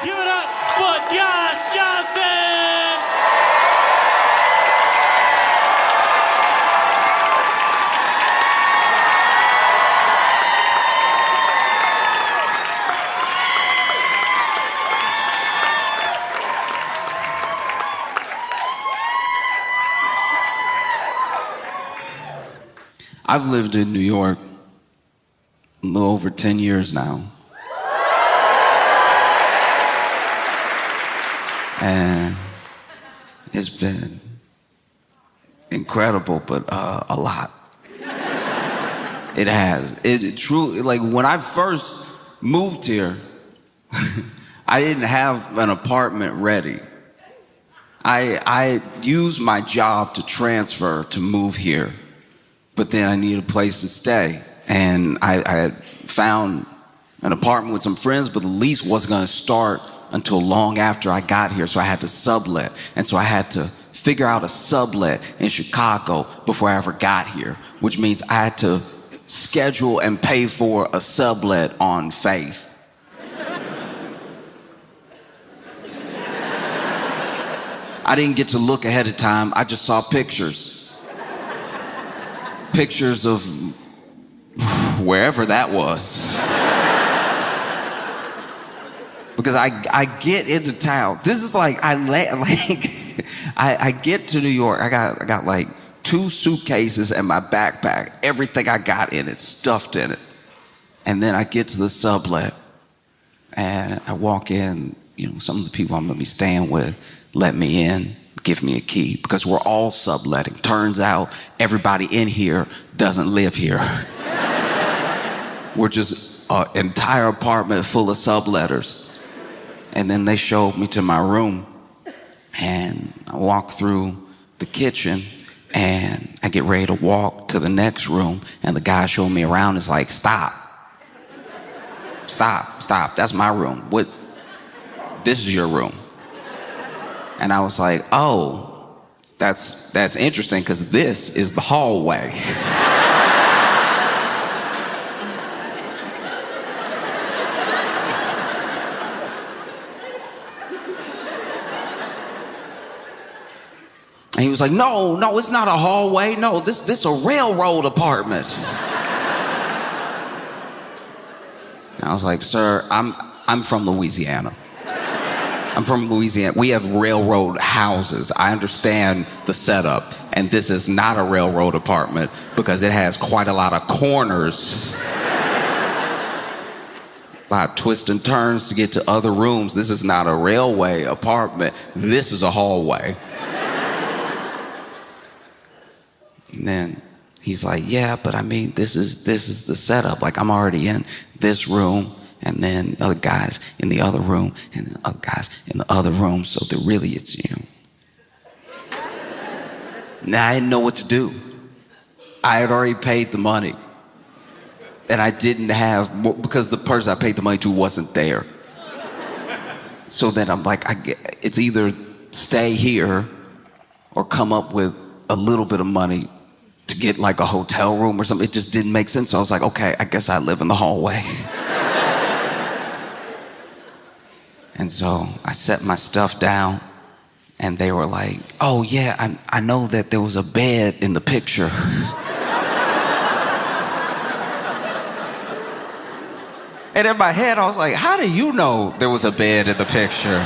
Give it up for Josh Johnson! I've lived in New York a little over 10 years now. And it's been incredible, but a lot. It has. It truly, like when I first moved here, I didn't have an apartment ready. I used my job to transfer to move here, but then I needed a place to stay. And I found an apartment with some friends, but the lease wasn't gonna start until long after I got here, so I had to sublet. And so I had to figure out a sublet in Chicago before I ever got here, which means I had to schedule and pay for a sublet on faith. I didn't get to look ahead of time, I just saw pictures. Pictures of wherever that was. Because I get into town. This is like I get to New York. I got like 2 suitcases and my backpack. Everything I got in it, stuffed in it. And then I get to the sublet and I walk in. You know, some of the people I'm gonna be staying with let me in, give me a key, because we're all subletting. Turns out everybody in here doesn't live here. We're just an entire apartment full of subletters. And then they showed me to my room, and I walk through the kitchen, and I get ready to walk to the next room, and the guy showing me around is like, stop, that's my room. What? This is your room. And I was like, oh, that's interesting, because this is the hallway. And he was like, no, it's not a hallway. No, this a railroad apartment. And I was like, sir, I'm from Louisiana. I'm from Louisiana. We have railroad houses. I understand the setup. And this is not a railroad apartment because it has quite a lot of corners. A lot of twists and turns to get to other rooms. This is not a railway apartment. This is a hallway. And then he's like, yeah, but I mean, this is the setup. Like, I'm already in this room, and then other guys in the other room, and then other guys in the other room. So that really it's you. Now I didn't know what to do. I had already paid the money, and I didn't have, because the person I paid the money to wasn't there. So then I'm like, it's either stay here or come up with a little bit of money to get like a hotel room or something. It just didn't make sense. So I was like, okay, I guess I live in the hallway. And so I set my stuff down, and they were like, oh yeah, I know that there was a bed in the picture. And in my head, I was like, how do you know there was a bed in the picture?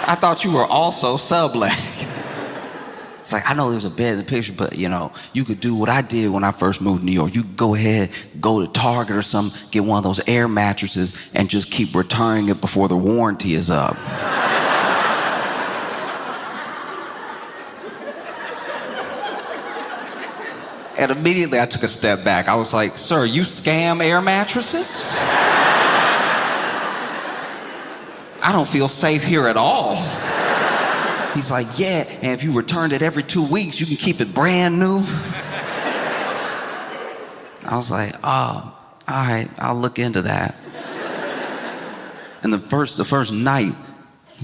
I thought you were also subletting. It's like, I know there's a bed in the picture, but you know, you could do what I did when I first moved to New York. You could go ahead, go to Target or something, get one of those air mattresses, and just keep returning it before the warranty is up. And immediately I took a step back. I was like, sir, you scam air mattresses? I don't feel safe here at all. He's like, yeah, and if you return it every 2 weeks, you can keep it brand new. I was like, oh, all right, I'll look into that. And the first night,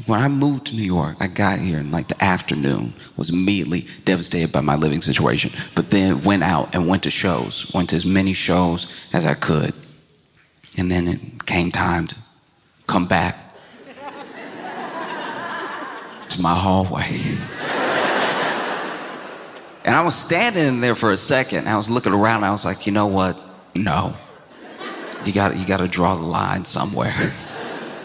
when I moved to New York, I got here in like the afternoon, was immediately devastated by my living situation, but then went out and went to shows, went to as many shows as I could. And then it came time to come back. into my hallway. And I was standing in there for a second. I was looking around. I was like, you know what? No. You gotta draw the line somewhere.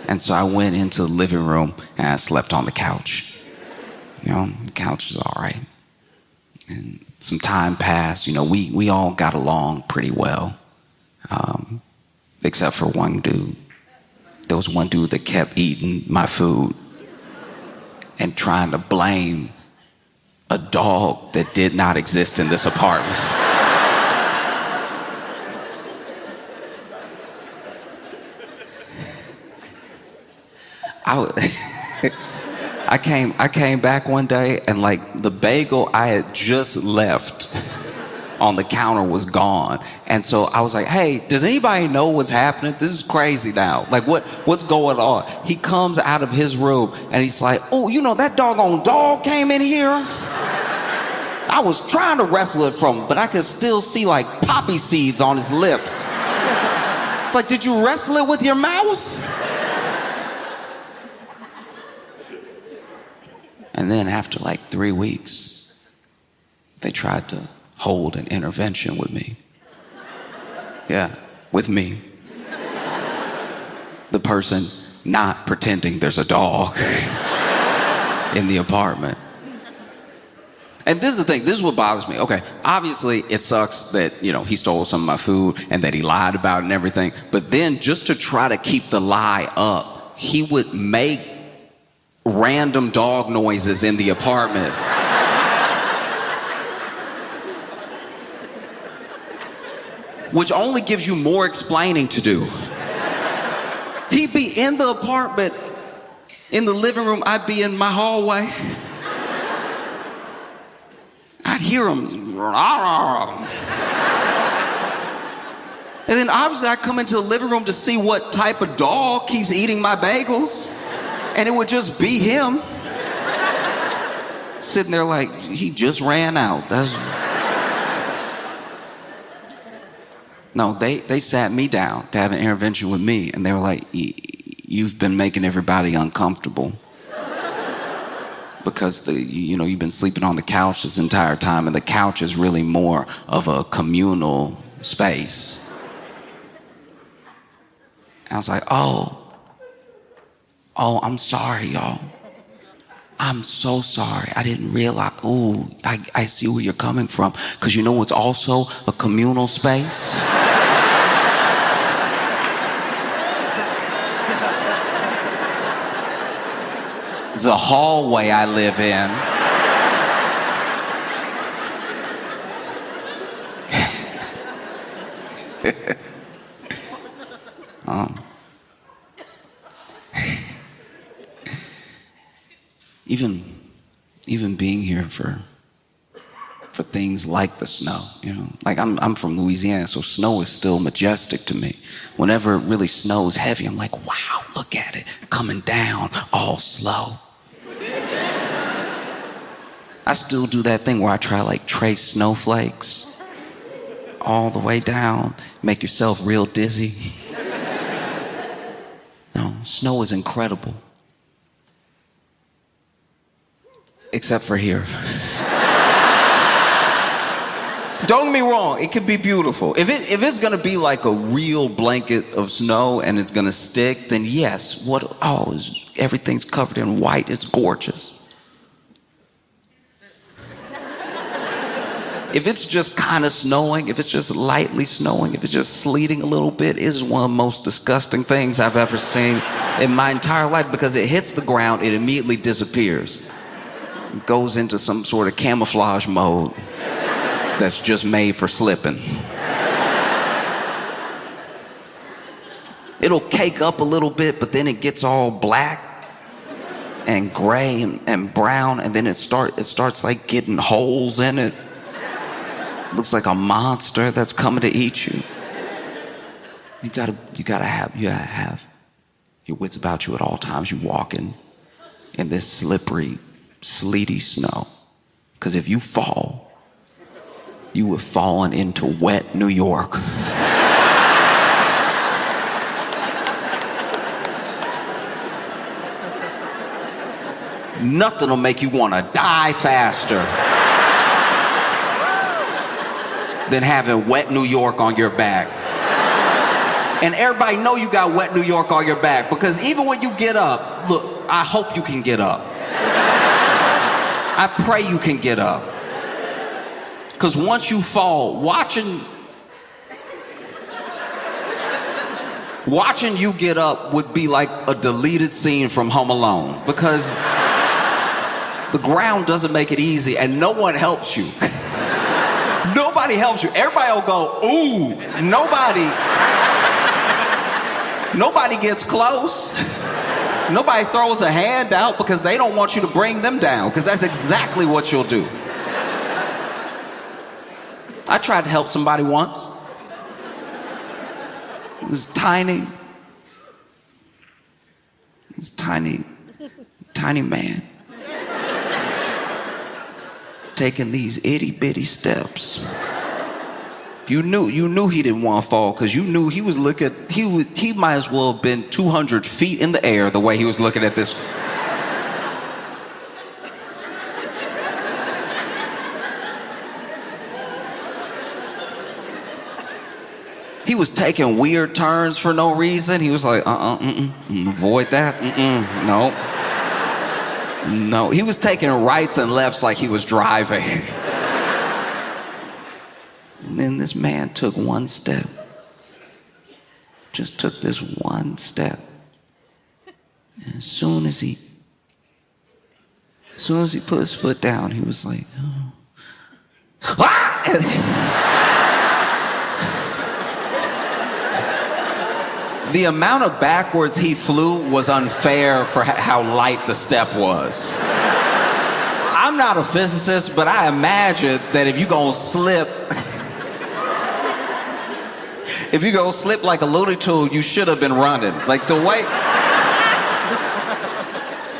And so I went into the living room and I slept on the couch. You know, the couch is all right. And some time passed. You know, we all got along pretty well, except for one dude. There was one dude that kept eating my food and trying to blame a dog that did not exist in this apartment. I came back one day and like the bagel I had just left on the counter was gone. And so I was like, hey, does anybody know what's happening? This is crazy now. Like what's going on? He comes out of his room and he's like, oh, you know, that doggone dog came in here. I was trying to wrestle it from him, but I could still see like poppy seeds on his lips. It's like, did you wrestle it with your mouth? And then after like 3 weeks, they tried to hold an intervention with me. Yeah, with me. The person not pretending there's a dog in the apartment. And this is the thing, this is what bothers me. Okay, obviously it sucks that, you know, he stole some of my food and that he lied about it and everything. But then just to try to keep the lie up, he would make random dog noises in the apartment. Which only gives you more explaining to do. He'd be in the apartment, in the living room, I'd be in my hallway. I'd hear him. And then obviously I come into the living room to see what type of dog keeps eating my bagels. And it would just be him. Sitting there like, he just ran out. No, they sat me down to have an intervention with me. And they were like, you've been making everybody uncomfortable. Because you've been sleeping on the couch this entire time. And the couch is really more of a communal space. I was like, oh, I'm sorry, y'all. I'm so sorry. I didn't realize. Ooh, I see where you're coming from. Because you know it's also a communal space? The hallway I live in. Even being here for things like the snow, you know. Like I'm from Louisiana, so snow is still majestic to me. Whenever it really snows heavy, I'm like, wow, look at it coming down all slow. I still do that thing where I try like trace snowflakes all the way down, make yourself real dizzy. No, snow is incredible. Except for here. Don't get me wrong, it could be beautiful. If it's gonna be like a real blanket of snow and it's gonna stick, then yes, everything's covered in white, it's gorgeous. If it's just kind of snowing, if it's just lightly snowing, if it's just sleeting a little bit, it is one of the most disgusting things I've ever seen in my entire life, because it hits the ground, it immediately disappears. It goes into some sort of camouflage mode that's just made for slipping. It'll cake up a little bit, but then it gets all black and gray and brown, and then it starts like getting holes in it. Looks like a monster that's coming to eat you. You gotta have your wits about you at all times. You walking in this slippery, sleety snow. Because if you fall, you have fallen into wet New York. Nothing will make you want to die faster than having wet New York on your back. And everybody know you got wet New York on your back, because even when you get up, look, I hope you can get up. I pray you can get up. Because once you fall, watching you get up would be like a deleted scene from Home Alone, because the ground doesn't make it easy and no one helps you. Nobody helps you. Everybody will go, ooh. Nobody gets close. Nobody throws a hand out because they don't want you to bring them down, because that's exactly what you'll do. I tried to help somebody once. It was tiny. This tiny man taking these itty bitty steps. You knew he didn't want to fall, because you knew he was looking. He might as well have been 200 feet in the air the way he was looking at this. He was taking weird turns for no reason. He was like, avoid that. No. He was taking rights and lefts like he was driving. And then this man took one step. Just took this one step. And as soon as he put his foot down, he was like, oh. The amount of backwards he flew was unfair for how light the step was. I'm not a physicist, but I imagine that if you're gonna slip like a Looney Tune, you should have been running. Like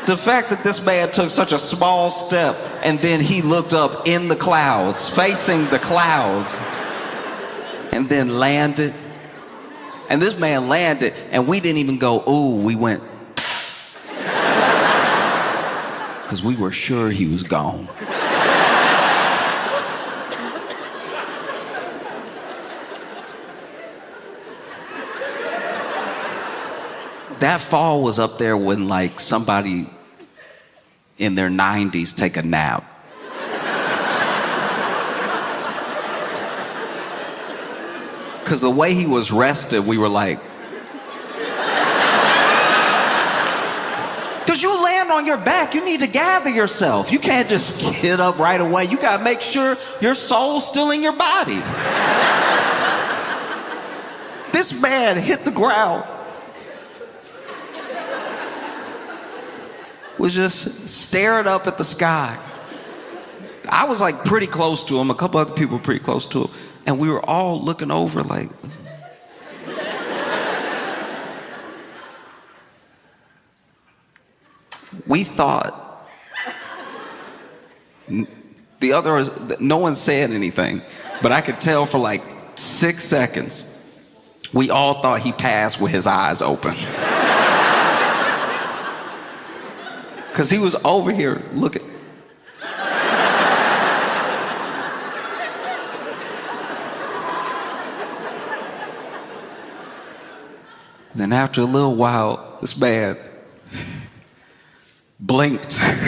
the fact that this man took such a small step and then he looked up in the clouds, facing the clouds, and then landed. And this man landed, and we didn't even go, ooh, we went, because we were sure he was gone. That fall was up there when, like, somebody in their 90s take a nap. Because the way he was rested, we were like, because you land on your back, you need to gather yourself. You can't just get up right away. You got to make sure your soul's still in your body. This man hit the ground, was just staring up at the sky. I was like pretty close to him. A couple other people were pretty close to him. And we were all looking over like, we thought, no one said anything, but I could tell for like 6 seconds, we all thought he passed with his eyes open. Because he was over here looking. Then after a little while, this man blinked. And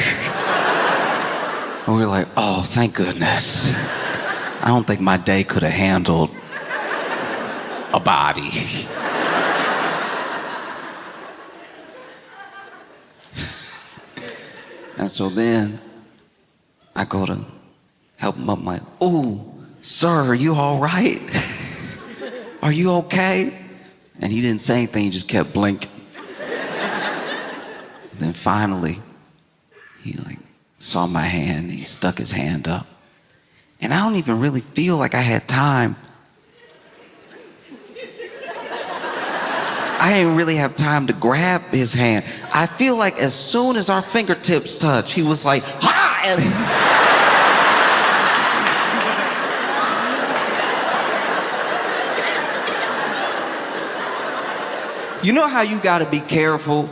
we were like, oh, thank goodness. I don't think my day could have handled a body. And so then I go to help him up. I'm like, ooh, sir, are you all right? Are you okay? And he didn't say anything, he just kept blinking. Then finally, he like saw my hand, he stuck his hand up. And I don't even really feel like I had time. I didn't really have time to grab his hand. I feel like as soon as our fingertips touched, he was like, ha! You know how you gotta be careful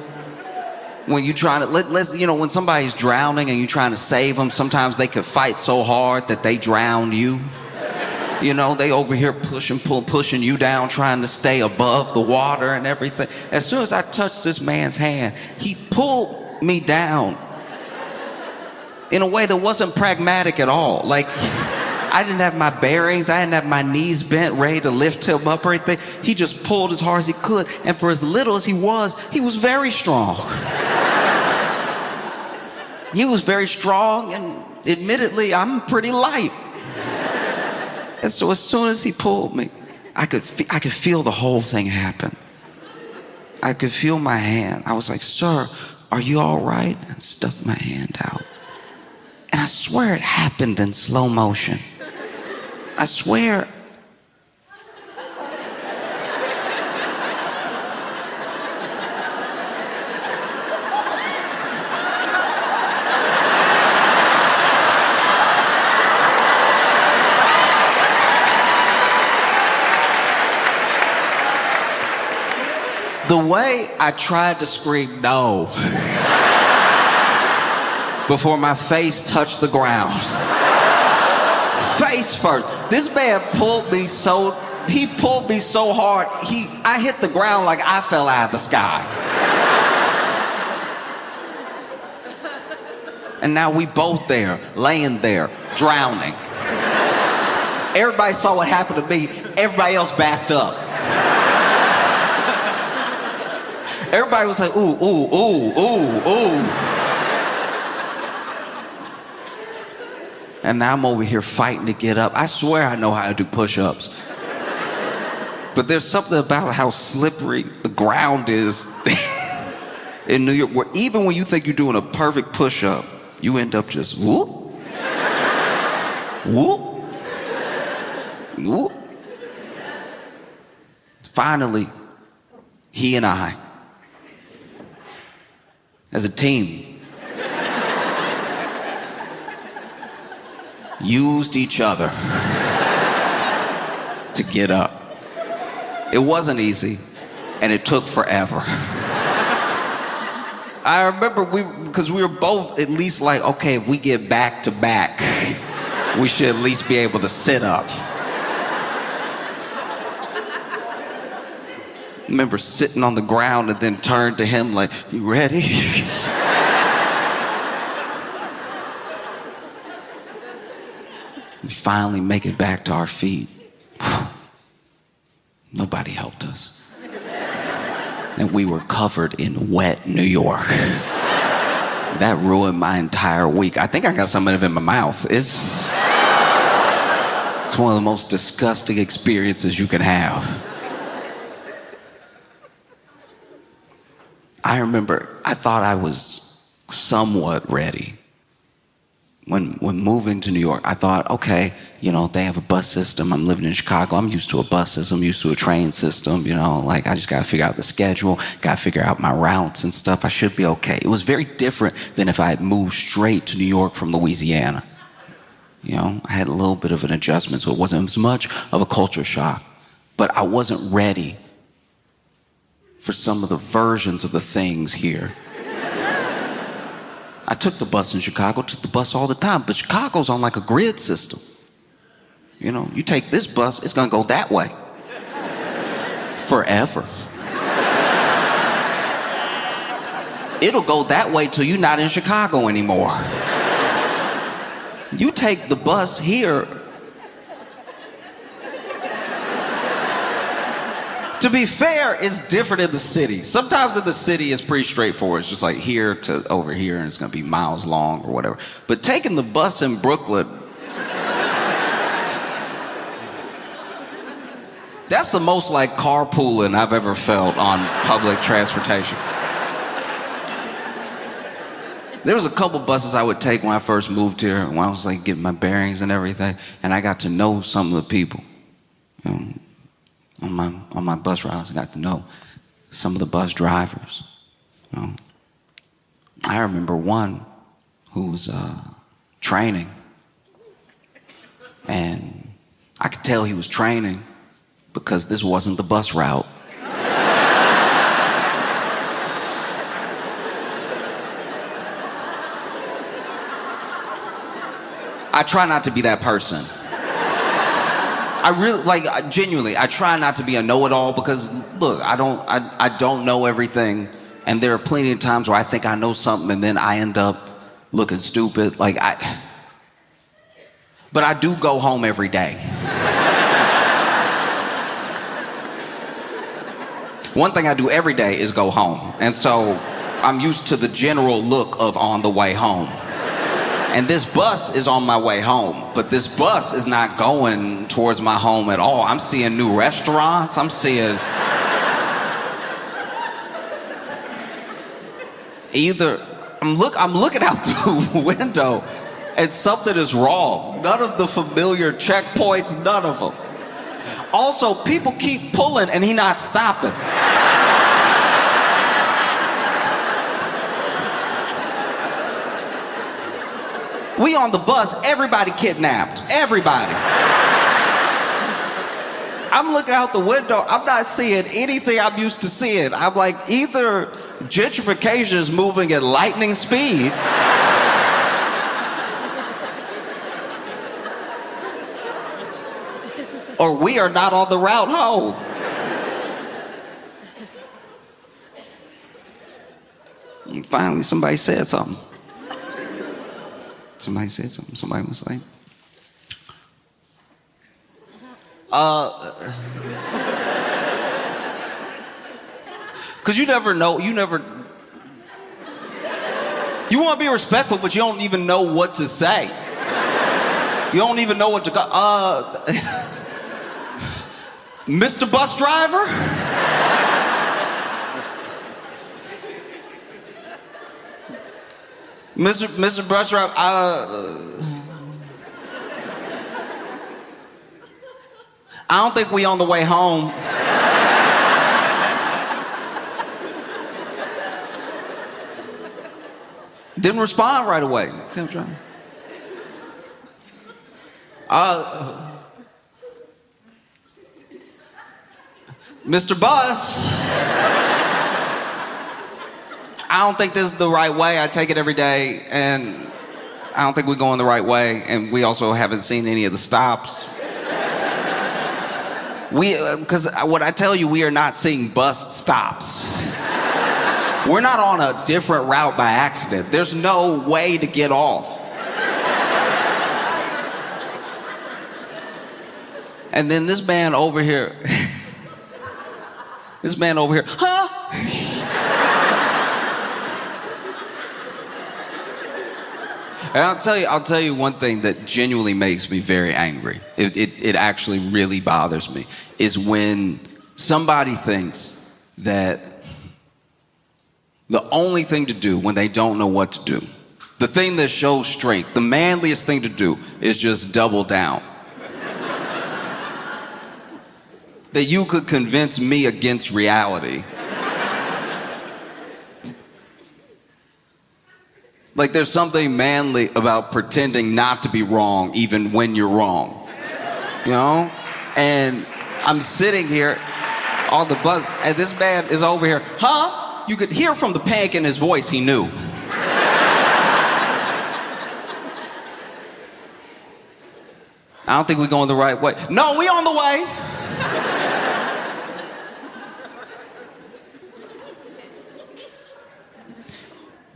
When you trying to, let's, when somebody's drowning and you're trying to save them, sometimes they could fight so hard that they drown you. They over here pushing you down, trying to stay above the water and everything. As soon as I touched this man's hand, he pulled me down in a way that wasn't pragmatic at all. Like, I didn't have my bearings, I didn't have my knees bent, ready to lift him up or anything. He just pulled as hard as he could, and for as little as he was very strong. He was very strong, and admittedly, I'm pretty light. And so as soon as he pulled me, I could feel the whole thing happen. I could feel my hand. I was like, "Sir, are you all right?" And stuck my hand out. And I swear it happened in slow motion. I swear. The way I tried to scream no before my face touched the ground. Face first. This man pulled me so hard, I hit the ground like I fell out of the sky. And now we both there, laying there, drowning. Everybody saw what happened to me. Everybody else backed up. Everybody was like, "Ooh, ooh, ooh, ooh, ooh." And now I'm over here fighting to get up. I swear I know how to do push-ups. But there's something about how slippery the ground is in New York, where even when you think you're doing a perfect push-up, you end up just whoop, whoop, whoop. Finally, he and I, as a team, used each other to get up. It wasn't easy, and it took forever. I remember because we were both at least like, okay, if we get back to back, we should at least be able to sit up. I remember sitting on the ground and then turned to him like, "You ready?" We finally make it back to our feet. Nobody helped us. And we were covered in wet New York. That ruined my entire week. I think I got some of it in my mouth. It's one of the most disgusting experiences you can have. I remember I thought I was somewhat ready. When moving to New York, I thought, okay, they have a bus system. I'm living in Chicago. I'm used to a bus system, used to a train system, like I just got to figure out the schedule, got to figure out my routes and stuff. I should be okay. It was very different than if I had moved straight to New York from Louisiana. I had a little bit of an adjustment, so it wasn't as much of a culture shock. But I wasn't ready for some of the versions of the things here. I took the bus in Chicago, took the bus all the time, but Chicago's on like a grid system. You take this bus, it's gonna go that way. Forever. It'll go that way till you're not in Chicago anymore. You take the bus here. To be fair, it's different in the city. Sometimes in the city, it's pretty straightforward. It's just like here to over here, and it's gonna be miles long or whatever. But taking the bus in Brooklyn, that's the most like carpooling I've ever felt on public transportation. There was a couple buses I would take when I first moved here, when I was like getting my bearings and everything, and I got to know some of the people. On my bus rides, I got to know some of the bus drivers. I remember one who was training, and I could tell he was training because this wasn't the bus route. I try not to be that person. I really, genuinely, I try not to be a know-it-all because, look, I don't know everything. And there are plenty of times where I think I know something and then I end up looking stupid. But I do go home every day. One thing I do every day is go home. And so I'm used to the general look of on the way home. And this bus is on my way home, but this bus is not going towards my home at all. I'm seeing new restaurants. I'm seeing I'm looking out the window and something is wrong. None of the familiar checkpoints, none of them. Also, people keep pulling and he not stopping. We on the bus, everybody kidnapped. Everybody. I'm looking out the window, I'm not seeing anything I'm used to seeing. I'm like, either gentrification is moving at lightning speed, or we are not on the route home. And finally, somebody said something. Somebody said something. Somebody was like, because you never know, you want to be respectful, but you don't even know what to say. You don't even know what to go, Mr. Bus Driver? Mr. Bus Driver, I don't think we on the way home. Didn't respond right away. Kept trying. Mr. Bus, I don't think this is the right way. I take it every day, and I don't think we're going the right way, and we also haven't seen any of the stops. Because what I tell you, we are not seeing bus stops. We're not on a different route by accident. There's no way to get off. And then this man over here, huh? And I'll tell you one thing that genuinely makes me very angry. It actually really bothers me, is when somebody thinks that the only thing to do when they don't know what to do, the thing that shows strength, the manliest thing to do is just double down. That you could convince me against reality. Like, there's something manly about pretending not to be wrong even when you're wrong. You know? And I'm sitting here on the bus, and this man is over here, huh? You could hear from the panic in his voice, he knew. I don't think we're going the right way. No, we on the way.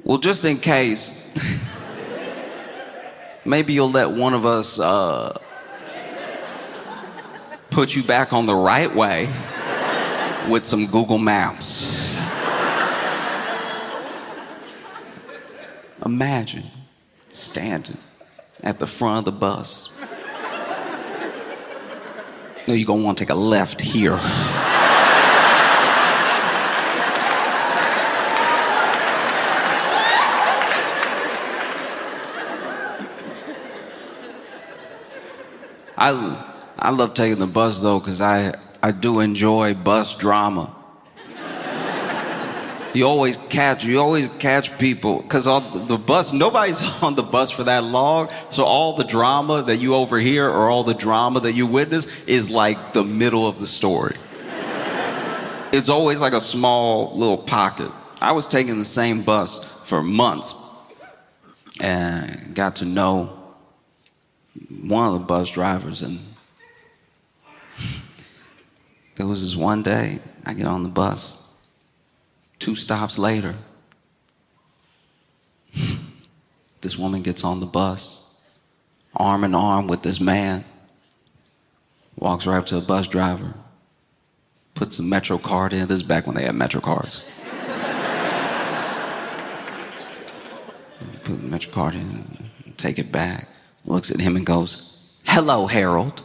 Well, just in case, maybe you'll let one of us put you back on the right way with some Google Maps. Imagine standing at the front of the bus. No, you're gonna want to take a left here. I love taking the bus though, because I do enjoy bus drama. You always catch people, because on the bus, nobody's on the bus for that long, so all the drama that you overhear or all the drama that you witness is like the middle of the story. It's always like a small little pocket. I was taking the same bus for months and got to know one of the bus drivers, and there was this one day I get on the bus. 2 stops later, this woman gets on the bus, arm in arm with this man, walks right up to the bus driver, puts the Metro card in. This is back when they had Metro cards. Put the Metro card in, take it back, looks at him and goes, "Hello, Harold."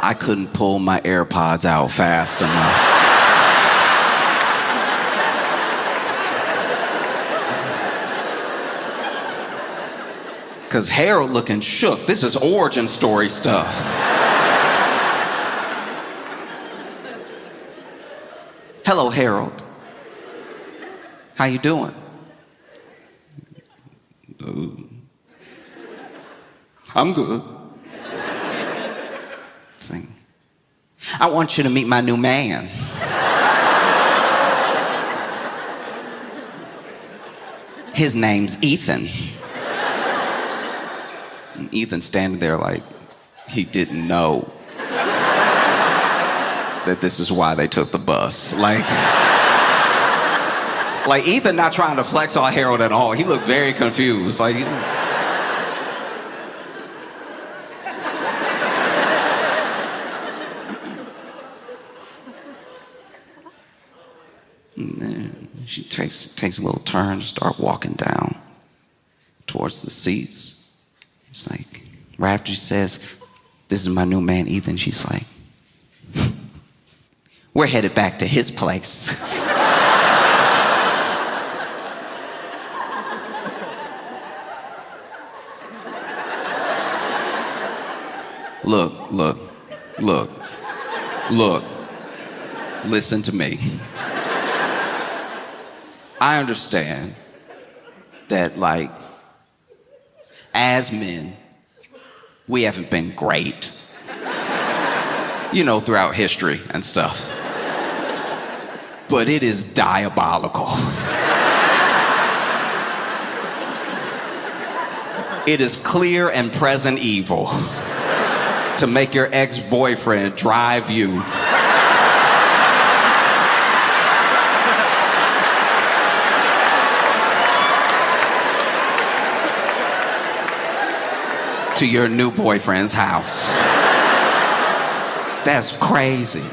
I couldn't pull my AirPods out fast enough. Because Harold looking shook. This is origin story stuff. "Hello, Harold. How you doing?" "I'm good." Saying, "I want you to meet my new man." "His name's Ethan." And Ethan's standing there like he didn't know that this is why they took the bus. Like Ethan not trying to flex on Harold at all. He looked very confused. Like, and then she takes a little turn, start walking down towards the seats. It's like, right after she says, "This is my new man, Ethan," she's like, "We're headed back to his place." Look. Listen to me. I understand that, like, as men, we haven't been great, throughout history and stuff. But it is diabolical. It is clear and present evil to make your ex-boyfriend drive you to your new boyfriend's house. That's crazy.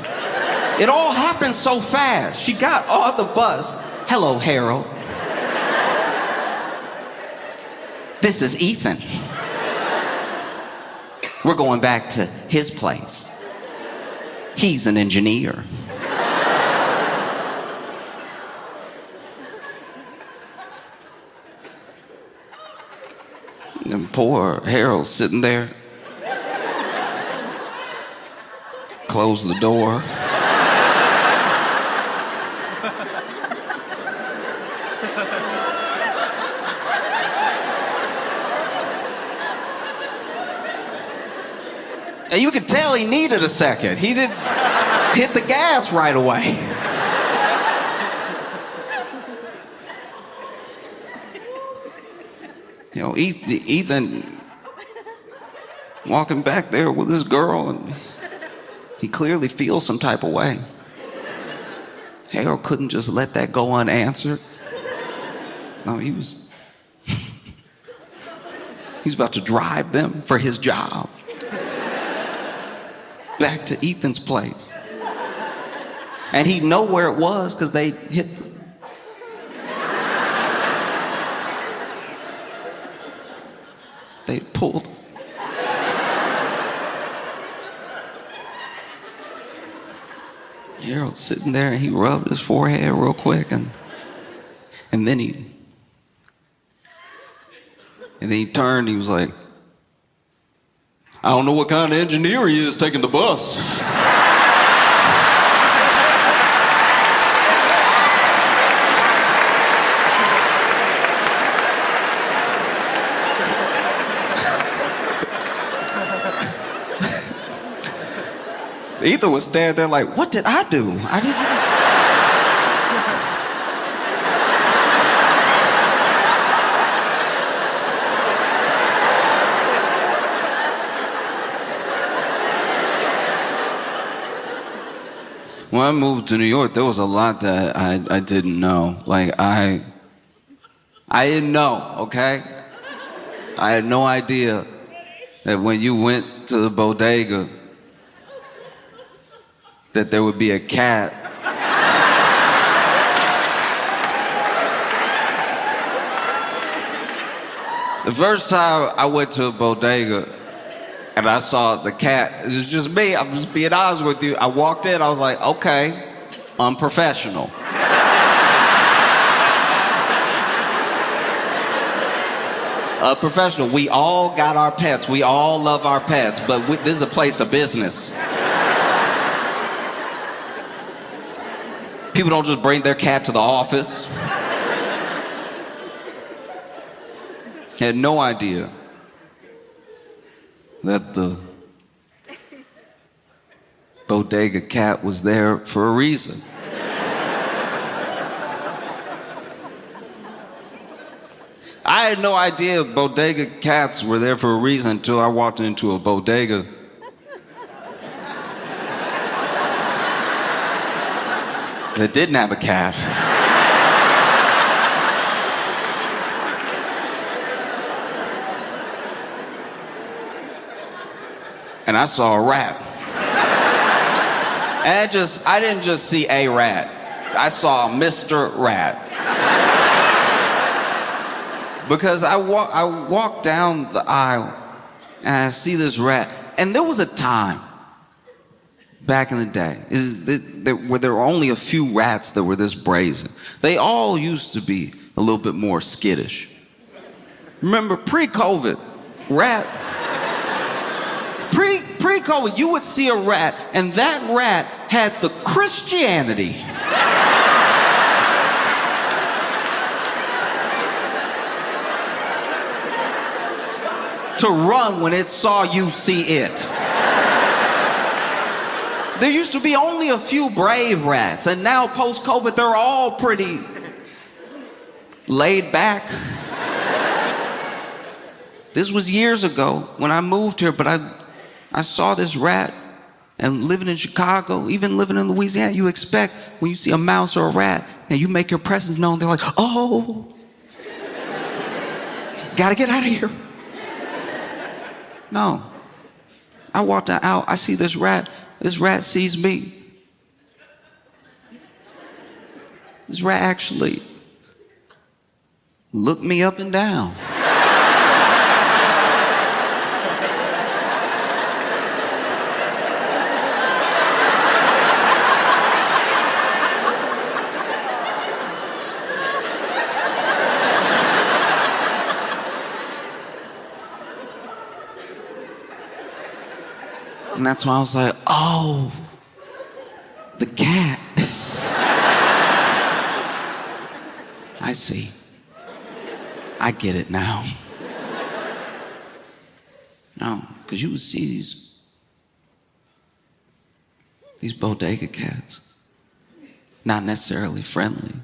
It all happened so fast. She got on the bus. "Hello, Harold. This is Ethan. We're going back to his place. He's an engineer." And poor Harold sitting there, closed the door. And you could tell he needed a second. He didn't hit the gas right away. Ethan walking back there with this girl, and he clearly feels some type of way. Harold couldn't just let that go unanswered. No, he's about to drive them for his job back to Ethan's place. And he'd know where it was because they hit they pulled. Harold's sitting there and he rubbed his forehead real quick, and then he turned. He was like, "I don't know what kind of engineer he is taking the bus." Ethan was standing there like, "What did I do? I didn't." when I moved to New York, there was a lot that I didn't know. Like, I didn't know, okay? I had no idea that when you went to the bodega, that there would be a cat. The first time I went to a bodega and I saw the cat, it was just me, I'm just being honest with you. I walked in, I was like, okay, unprofessional. Professional. We all got our pets. We all love our pets, but this is a place of business. People don't just bring their cat to the office. Had no idea that the bodega cat was there for a reason. I had no idea bodega cats were there for a reason until I walked into a bodega. That didn't have a cat. And I saw a rat. And I didn't just see a rat. I saw Mr. Rat. Because I walk down the aisle and I see this rat. And there was a time back in the day where there were only a few rats that were this brazen. They all used to be a little bit more skittish. Remember, pre-COVID, pre-COVID, you would see a rat, and that rat had the Christianity to run when it saw you see it. There used to be only a few brave rats, and now post-COVID, they're all pretty laid back. This was years ago when I moved here, but I saw this rat, and living in Chicago, even living in Louisiana, you expect when you see a mouse or a rat and you make your presence known, they're like, oh, gotta get out of here. No. I walked out, I see this rat sees me. This rat actually looked me up and down. And that's why I was like, oh, the cat. I see. I get it now. No, because you would see these bodega cats, not necessarily friendly,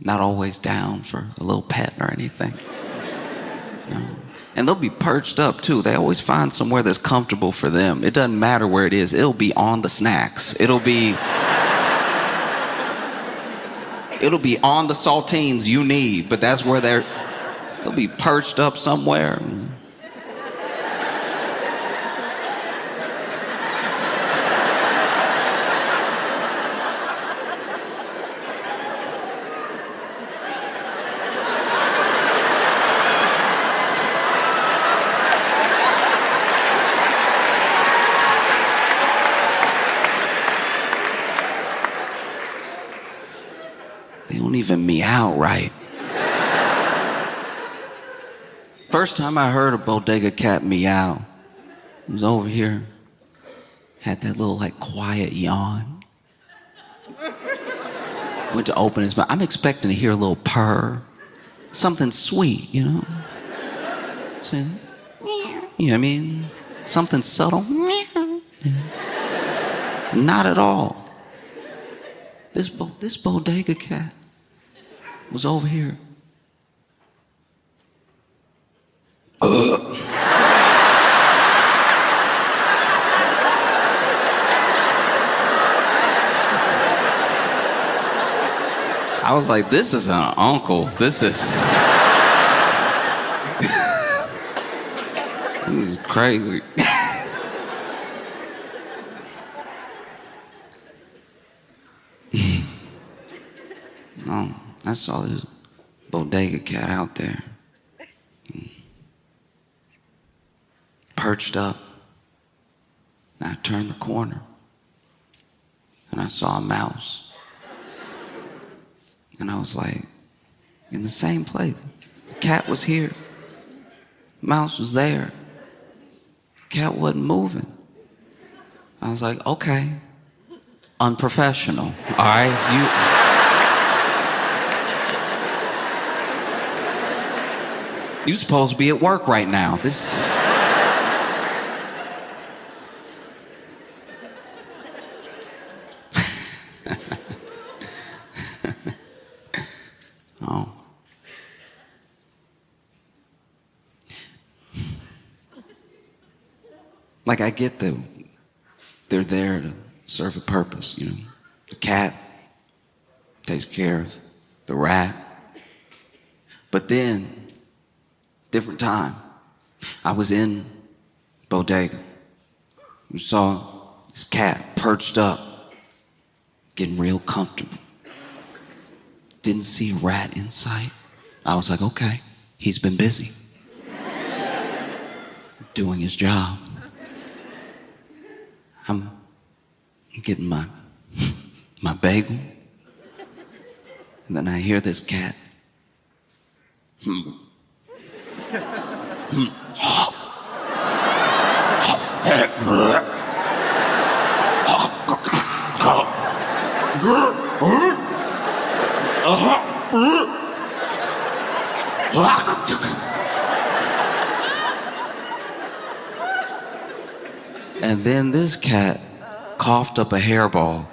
not always down for a little pet or anything. And they'll be perched up too. They always find somewhere that's comfortable for them. It doesn't matter where it is. It'll be on the snacks. It'll be on the saltines you need, but that's where they'll be perched up somewhere. They don't even meow right. First time I heard a bodega cat meow, it was over here. Had that little like quiet yawn. Went to open his mouth. I'm expecting to hear a little purr. Something sweet, you know? So, you know what I mean? Something subtle. You know? Not at all. This bodega cat was over here. Ugh. I was like, this is an uncle. This is... this is crazy. No, I saw this bodega cat out there. Perched up. And I turned the corner. And I saw a mouse. And I was like, in the same place. The cat was here. Mouse was there. Cat wasn't moving. I was like, okay. Unprofessional. All right, you supposed to be at work right now. This... Oh. Like, I get that they're there to serve a purpose, you know. The cat takes care of the rat. But then, different time, I was in bodega. We saw this cat perched up, getting real comfortable. Didn't see a rat in sight. I was like, okay, he's been busy. Doing his job. I'm getting my bagel. And then I hear this cat. And then this cat coughed up a hairball.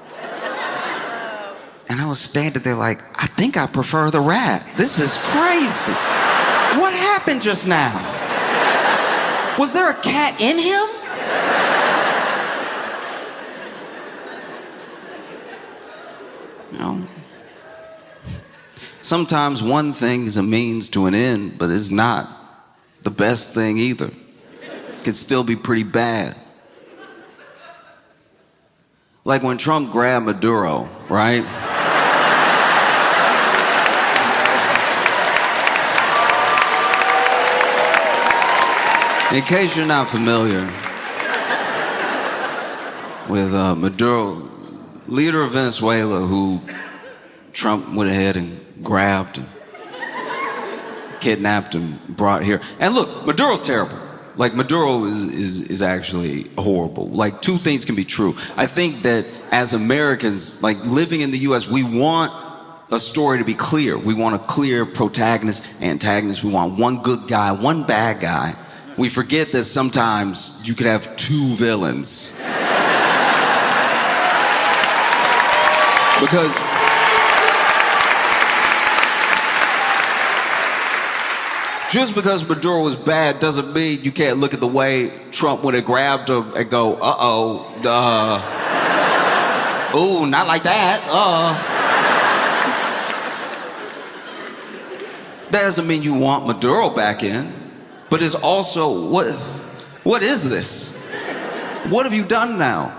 And I was standing there like, I think I prefer the rat. This is crazy. What happened just now? Was there a cat in him? You know, sometimes one thing is a means to an end, but it's not the best thing either. It can still be pretty bad. Like when Trump grabbed Maduro, right? In case you're not familiar with Maduro, leader of Venezuela, who Trump went ahead and grabbed and kidnapped and brought here. And look, Maduro's terrible. Like, Maduro is actually horrible. Like, two things can be true. I think that as Americans, like, living in the US, we want a story to be clear. We want a clear protagonist, antagonist. We want one good guy, one bad guy. We forget that sometimes you could have two villains. Because just because Maduro was bad doesn't mean you can't look at the way Trump would have grabbed him and go, ooh, not like that, That doesn't mean you want Maduro back in, but it's also, what is this? What have you done now?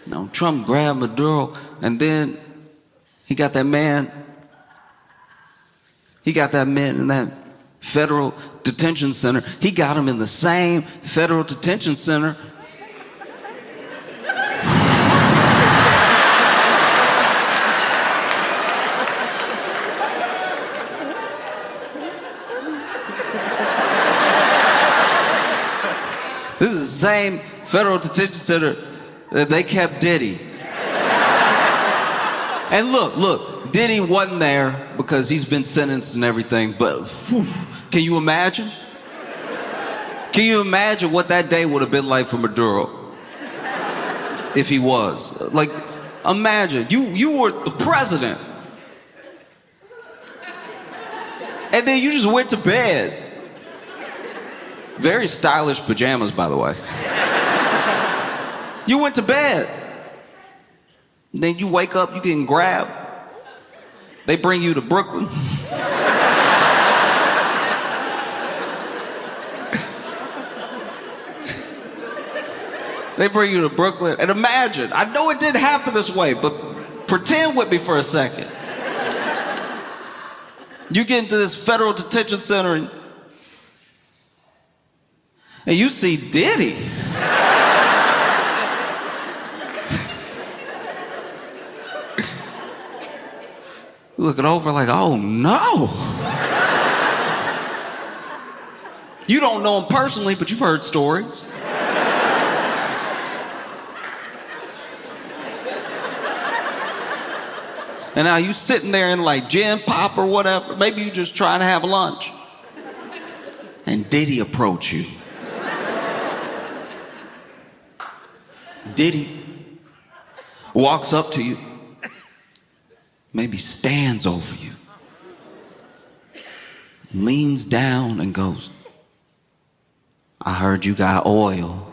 You know, Trump grabbed Maduro, and then he got that man in that federal detention center. He got him in the same federal detention center. This is the same federal detention center that they kept Diddy. And look, Diddy wasn't there because he's been sentenced and everything, but whew, can you imagine? Can you imagine what that day would have been like for Maduro if he was? Like, imagine, you were the president. And then you just went to bed. Very stylish pajamas, by the way. You went to bed. Then you wake up, you getting grabbed. They bring you to Brooklyn. They bring you to Brooklyn, and imagine, I know it didn't happen this way, but pretend with me for a second. You get into this federal detention center and you see Diddy. Looking over like, oh no. You don't know him personally, but you've heard stories. And now you sitting there in like gin pop or whatever. Maybe you just trying to have lunch. And Diddy approach you. Diddy walks up to you. Maybe stands over you. Leans down and goes, I heard you got oil.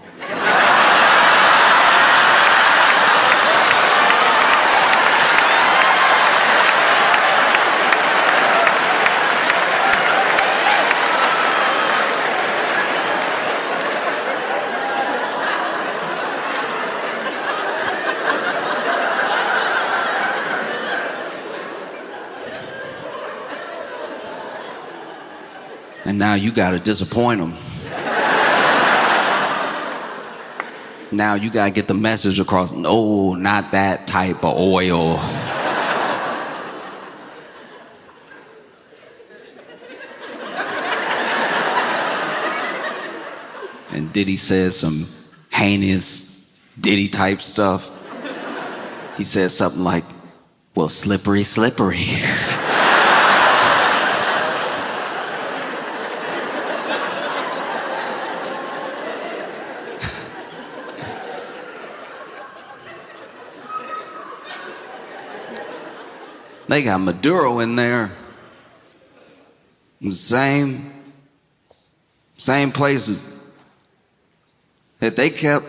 And now you gotta disappoint them. Now you gotta get the message across. No, not that type of oil. And Diddy says some heinous Diddy type stuff. He says something like, well, slippery, slippery. They got Maduro in there. The same places that they kept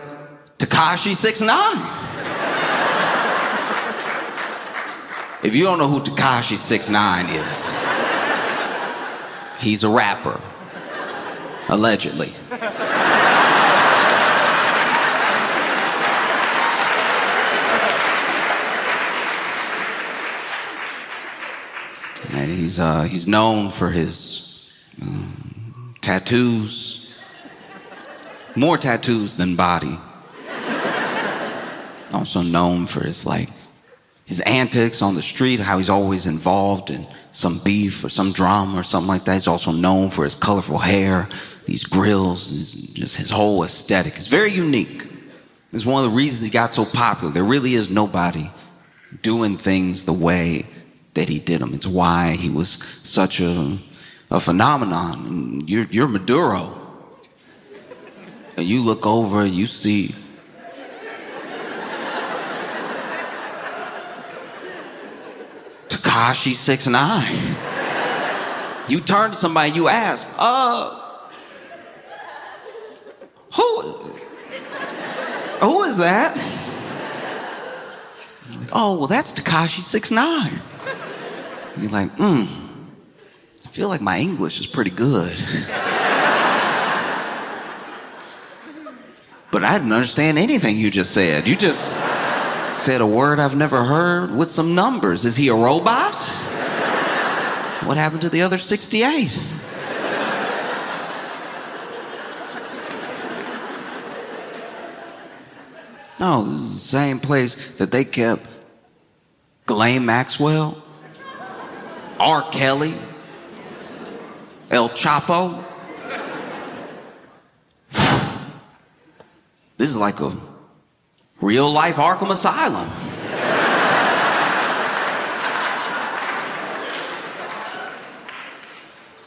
Tekashi 6ix9ine. If you don't know who Tekashi 6ix9ine is, he's a rapper, allegedly. And he's known for his tattoos, more tattoos than body. Also known for his antics on the street, how he's always involved in some beef or some drama or something like that. He's also known for his colorful hair, these grills, just his whole aesthetic. It's very unique. It's one of the reasons he got so popular. There really is nobody doing things the way that he did them. It's why he was such a phenomenon. And you're Maduro. And you look over and you see Tekashi 6ix9ine. You turn to somebody and you ask, who is that? Like, oh, well, that's Tekashi 6ix9ine. You're like, I feel like my English is pretty good. But I didn't understand anything you just said. You just said a word I've never heard with some numbers. Is he a robot? What happened to the other 68? No, this is the same place that they kept Ghislaine Maxwell, R. Kelly, El Chapo. This is like a real-life Arkham Asylum.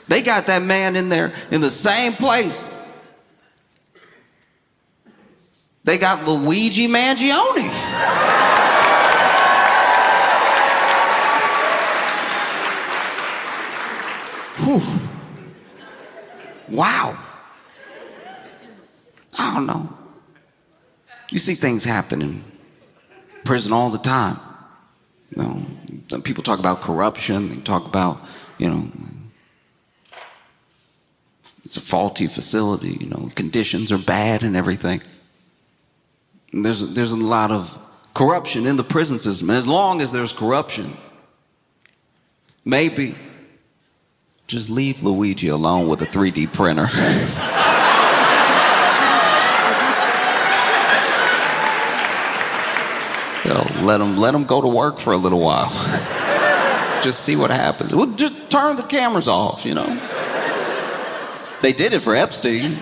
They got that man in there in the same place. They got Luigi Mangione. Whew. Wow. I don't know. You see things happen in prison all the time. You know, People talk about corruption. They talk about, it's a faulty facility. Conditions are bad and everything. And there's a lot of corruption in the prison system. And as long as there's corruption, maybe just leave Luigi alone with a 3D printer. Let him go to work for a little while. Just see what happens. Well, just turn the cameras off, They did it for Epstein.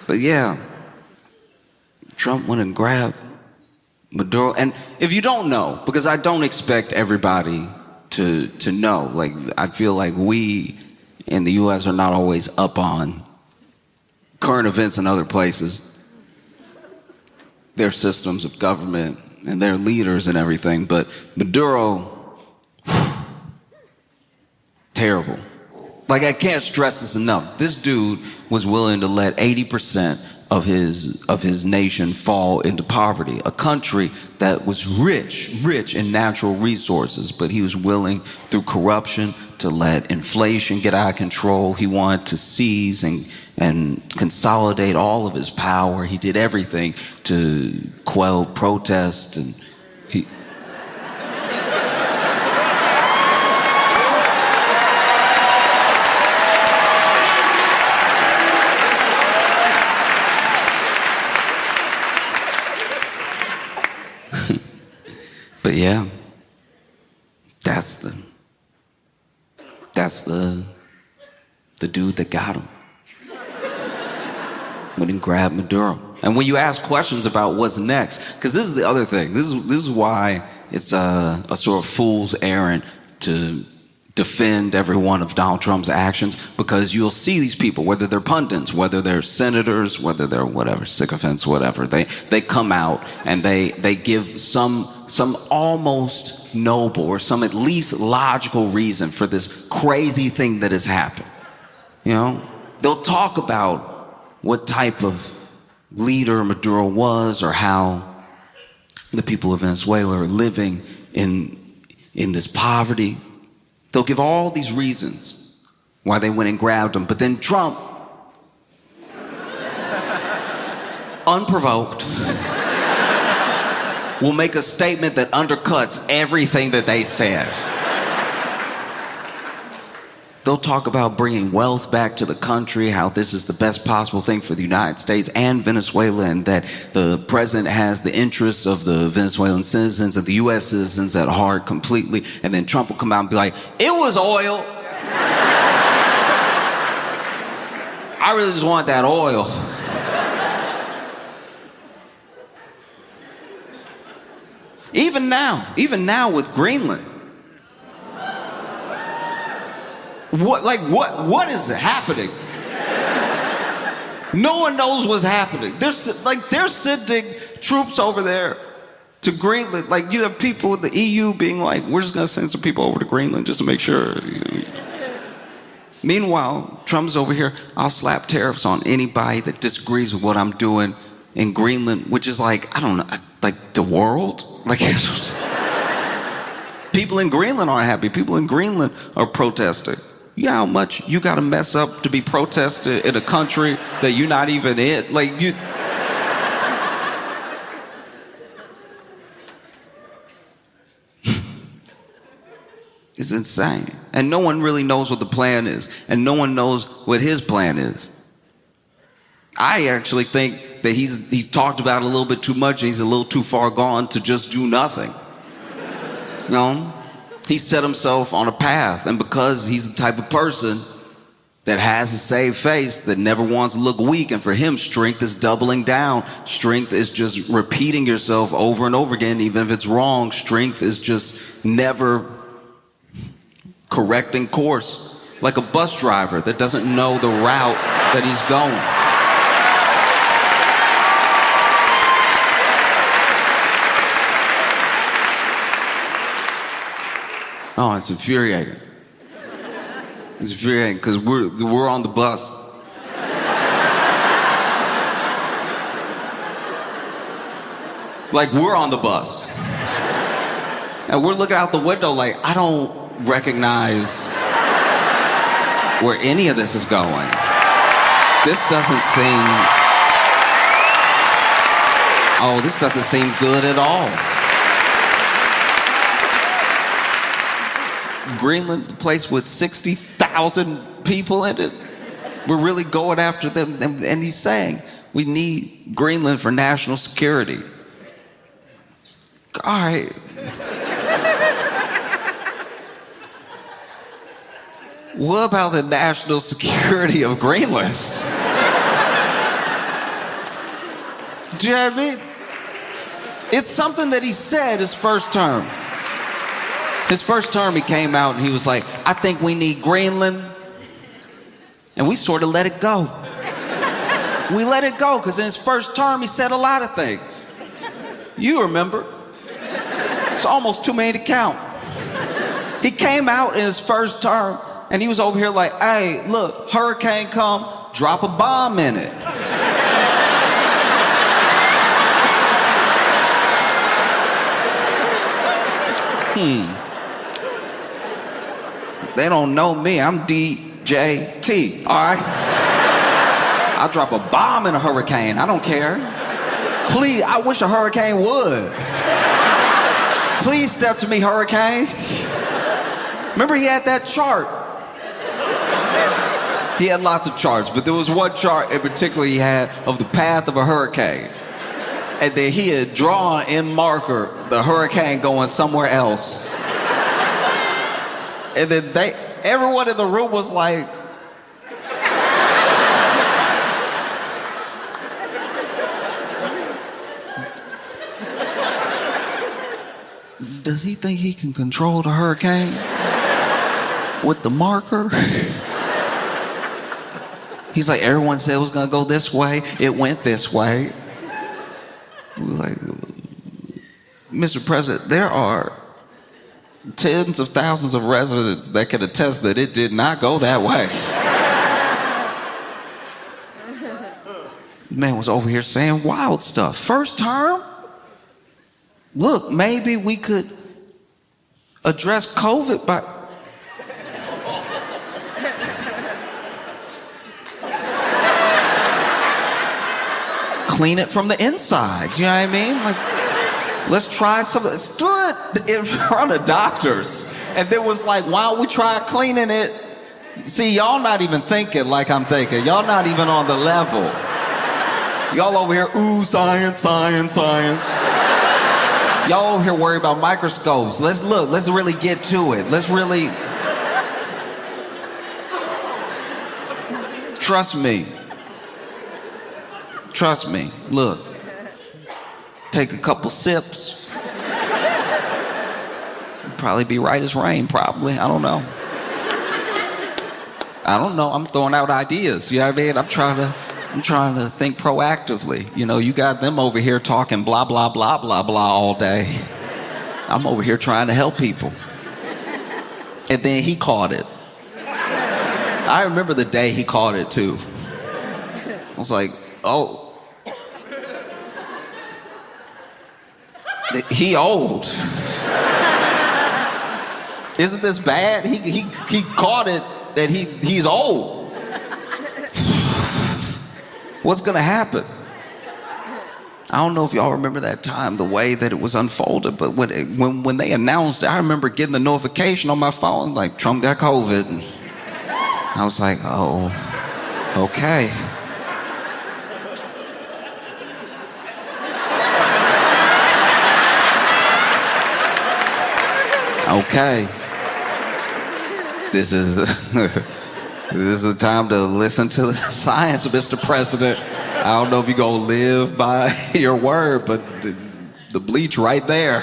But yeah, Trump went and grabbed Maduro. And if you don't know, because I don't expect everybody to know, I feel like we in the U.S. are not always up on current events in other places, their systems of government and their leaders and everything. But Maduro, terrible. I can't stress this enough. This dude was willing to let 80% of his nation fall into poverty. A country that was rich in natural resources, but he was willing through corruption to let inflation get out of control. He wanted to seize and consolidate all of his power. He did everything to quell protest, and he But yeah, that's the dude that got him. Went and grabbed Maduro. And when you ask questions about what's next, because this is the other thing. This is why it's a sort of fool's errand to defend every one of Donald Trump's actions, because you'll see these people, whether they're pundits, whether they're senators, whether they're whatever, sycophants, whatever, they come out and they give some almost noble or some at least logical reason for this crazy thing that has happened. They'll talk about what type of leader Maduro was, or how the people of Venezuela are living in this poverty. They'll give all these reasons why they went and grabbed him. But then Trump, unprovoked, will make a statement that undercuts everything that they said. They'll talk about bringing wealth back to the country, how this is the best possible thing for the United States and Venezuela, and that the president has the interests of the Venezuelan citizens and the U.S. citizens at heart completely. And then Trump will come out and be like, it was oil. I really just want that oil. Even now with Greenland. What is happening? No one knows what's happening. They're sending troops over there to Greenland. You have people in the EU being like, we're just gonna send some people over to Greenland just to make sure. Meanwhile, Trump's over here, I'll slap tariffs on anybody that disagrees with what I'm doing in Greenland, which is I don't know, the world? People in Greenland aren't happy. People in Greenland are protesting. You know how much you gotta mess up to be protested in a country that you're not even in? It's insane. And no one really knows what the plan is. And no one knows what his plan is. I actually think that he's talked about it a little bit too much. He's a little too far gone to just do nothing. He set himself on a path, and because he's the type of person that has a saved face, that never wants to look weak, and for him, strength is doubling down. Strength is just repeating yourself over and over again, even if it's wrong. Strength is just never correcting course, like a bus driver that doesn't know the route that he's going. Oh, it's infuriating. It's infuriating because we're on the bus. Like, we're on the bus. And we're looking out the window like, I don't recognize where any of this is going. This doesn't seem good at all. Greenland, the place with 60,000 people in it, we're really going after them. And he's saying, we need Greenland for national security. All right. What about the national security of Greenland? Do you know what I mean? It's something that he said his first term. His first term, he came out and he was like, I think we need Greenland. And we sort of let it go. We let it go because in his first term, he said a lot of things. You remember. It's almost too many to count. He came out in his first term and he was over here like, hey, look, hurricane come, drop a bomb in it. They don't know me. I'm DJT, all right? I'll drop a bomb in a hurricane. I don't care. Please, I wish a hurricane would. Please step to me, hurricane. Remember he had that chart. He had lots of charts, but there was one chart in particular he had of the path of a hurricane. And then he had drawn in marker the hurricane going somewhere else. And then everyone in the room was like, does he think he can control the hurricane with the marker? He's like, everyone said it was gonna go this way. It went this way. We were like, Mr. President, there are tens of thousands of residents that can attest that it did not go that way. Man was over here saying wild stuff. First term? Look, maybe we could address COVID by... clean it from the inside, you know what I mean? Like, let's try something. Stood in front of doctors and then was like, why don't we try cleaning it? See, y'all not even thinking like I'm thinking. Y'all not even on the level. Y'all over here, ooh, science, science, science. Y'all over here worried about microscopes. Let's look, let's really get to it. Let's really... Trust me. Trust me. Look. Take a couple sips. Probably be right as rain, probably. I don't know. I'm throwing out ideas. You know what I mean? I'm trying to think proactively. You know, you got them over here talking blah, blah, blah, blah, blah all day. I'm over here trying to help people. And then he caught it. I remember the day he caught it too. I was like, oh. He old. Isn't this bad? He caught it that he's old. What's gonna happen? I don't know if y'all remember that time, the way that it was unfolded, but when they announced it, I remember getting the notification on my phone, like Trump got COVID. And I was like, oh, okay. Okay. This is the time to listen to the science, Mr. President. I don't know if you're gonna live by your word, but the bleach right there.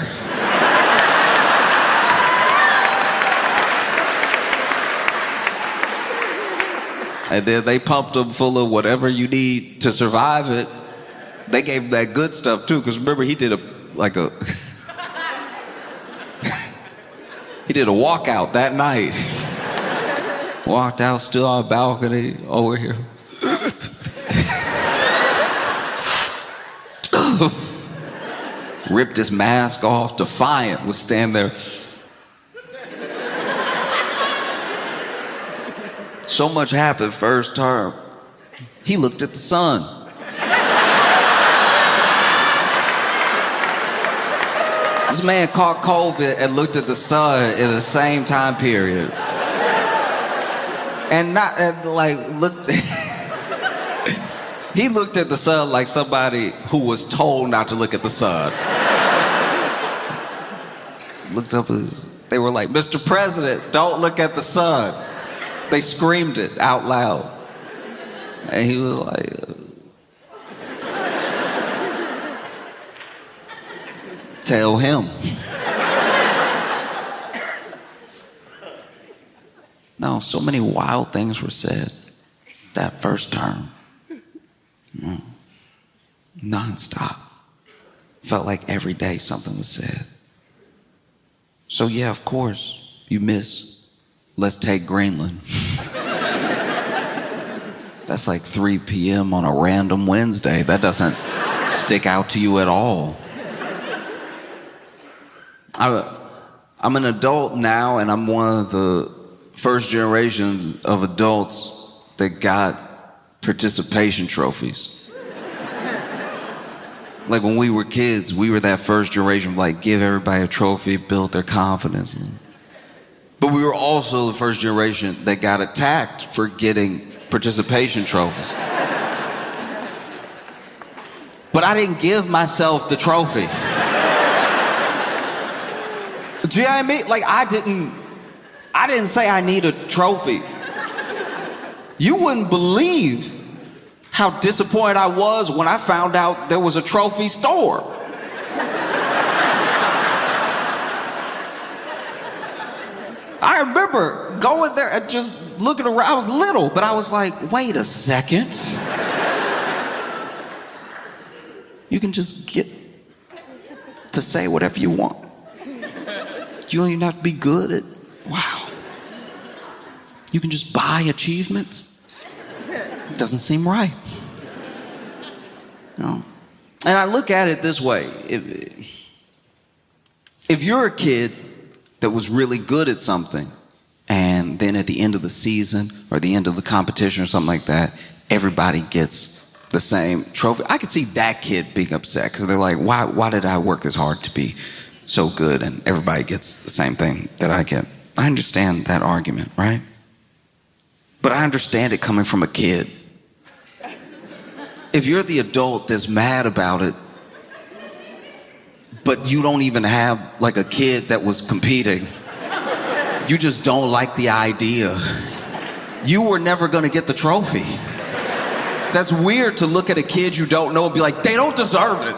And then they pumped them full of whatever you need to survive it. They gave him that good stuff too, because remember he did a he did a walkout that night. Walked out, still on a balcony over here. ripped his mask off, defiant, was standing there. So much happened first term. He looked at the sun. This man caught COVID and looked at the sun in the same time period. And looked. He looked at the sun like somebody who was told not to look at the sun. Looked up, they were like, "Mr. President, don't look at the sun." They screamed it out loud. And he was like, tell him. No, so many wild things were said that first term. Non-stop. Felt like every day something was said. So yeah, of course, you miss "Let's Take Greenland." That's like 3 p.m. on a random Wednesday. That doesn't stick out to you at all. I'm an adult now, and I'm one of the first generations of adults that got participation trophies. Like when we were kids, we were that first generation of like give everybody a trophy, build their confidence. But we were also the first generation that got attacked for getting participation trophies. But I didn't give myself the trophy. Do you know what I mean? Like I didn't say I need a trophy. You wouldn't believe how disappointed I was when I found out there was a trophy store. I remember going there and just looking around. I was little, but I was like, wait a second. You can just get to say whatever you want. You don't even have to be good at, wow. You can just buy achievements. It doesn't seem right. You know? And I look at it this way. If you're a kid that was really good at something, and then at the end of the season or the end of the competition or something like that, everybody gets the same trophy. I could see that kid being upset because they're like, why did I work this hard to be so good and everybody gets the same thing that I get? I understand that argument, right? But I understand it coming from a kid. If you're the adult that's mad about it, but you don't even have like a kid that was competing, you just don't like the idea, you were never gonna get the trophy. That's weird to look at a kid you don't know and be like, they don't deserve it.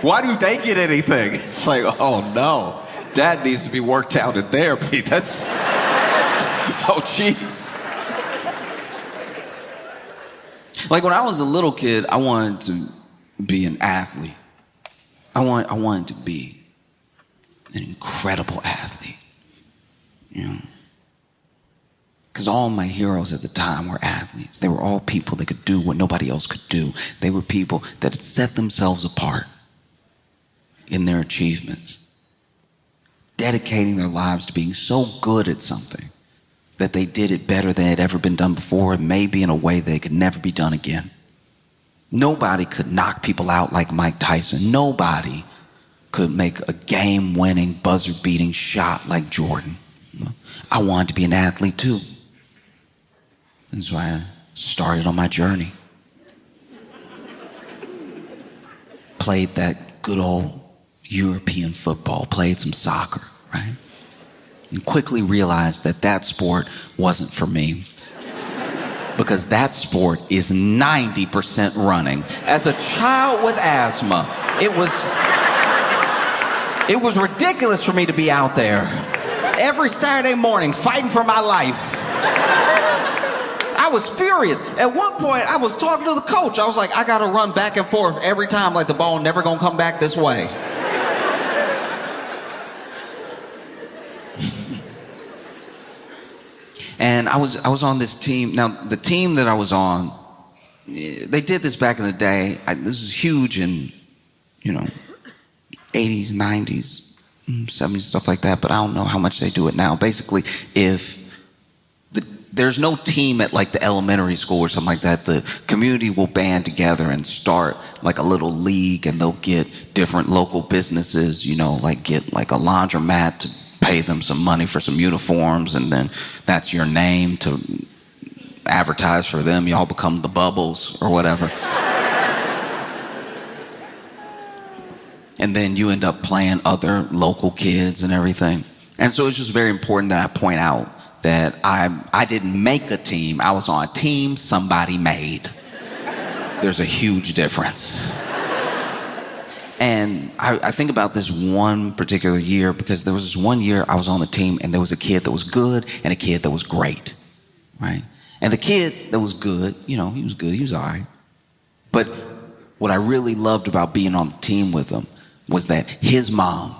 Why do they get anything? It's like, oh no, that needs to be worked out in therapy. That's, oh jeez. Like when I was a little kid, I wanted to be an athlete. I wanted to be an incredible athlete, you know? Because all my heroes at the time were athletes. They were all people that could do what nobody else could do. They were people that had set themselves apart in their achievements, dedicating their lives to being so good at something that they did it better than it had ever been done before, and maybe in a way that it could never be done again. Nobody could knock people out like Mike Tyson. Nobody could make a game-winning, buzzer-beating shot like Jordan. I wanted to be an athlete too. And so I started on my journey. Played that good old European football, played some soccer, right? And quickly realized that that sport wasn't for me. Because that sport is 90% running. As a child with asthma, it was ridiculous for me to be out there every Saturday morning fighting for my life. I was furious. At one point, I was talking to the coach. I was like, I gotta run back and forth every time, like the ball never gonna come back this way. And I was on this team. Now, the team that I was on they did this back in the day. This was huge in, 80s, 90s, 70s, stuff like that, but I don't know how much they do it now. Basically, if there's no team at like the elementary school or something like that, the community will band together and start like a little league, and they'll get different local businesses, like get like a laundromat to pay them some money for some uniforms, and then that's your name to advertise for them. Y'all become the Bubbles or whatever. And then you end up playing other local kids and everything. And so it's just very important that I point out that I didn't make a team. I was on a team somebody made. There's a huge difference. And I think about this one particular year, because there was this one year I was on the team and there was a kid that was good and a kid that was great, right? And the kid that was good, he was good, he was all right. But what I really loved about being on the team with him was that his mom,